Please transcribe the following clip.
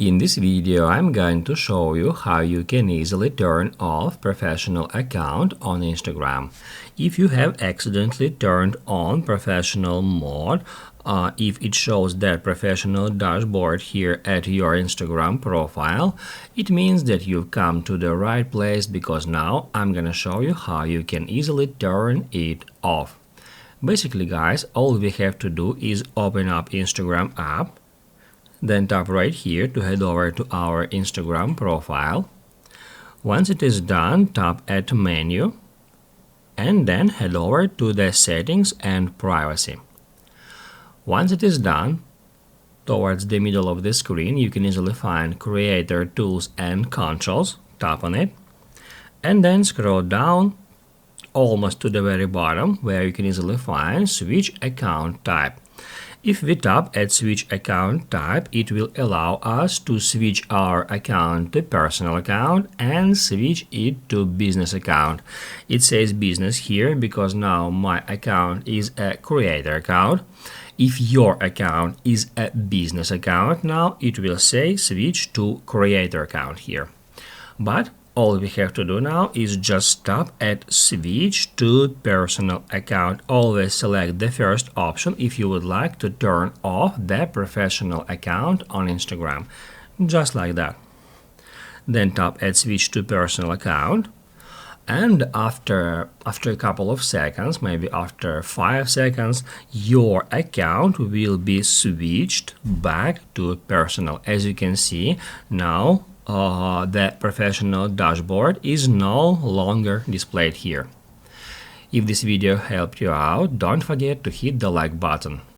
In this video, I'm going to show you how you can easily turn off professional account on Instagram. If you have accidentally turned on professional mode, if it shows that professional dashboard here at your Instagram profile, it means that you've come to the right place because now I'm gonna show you how you can easily turn it off. Basically, guys, all we have to do is open up Instagram app. Then tap right here to head over to our Instagram profile. Once it is done, tap Add Menu and then head over to the Settings and Privacy. Once it is done, towards the middle of the screen, you can easily find Creator Tools and Controls. Tap on it and then scroll down almost to the very bottom where you can easily find Switch Account Type. If we tap at Switch Account Type, it will allow us to switch our account to personal account and switch it to business account. It says business here because now my account is a creator account. If your account is a business account, now it will say switch to creator account here. But all we have to do now is just tap at switch to personal account. Always select the first option if you would like to turn off the professional account on Instagram. Just like that. Then tap at switch to personal account. And after a couple of seconds, maybe after 5 seconds, your account will be switched back to personal. As you can see, now the professional dashboard is no longer displayed here. If this video helped you out, don't forget to hit the like button.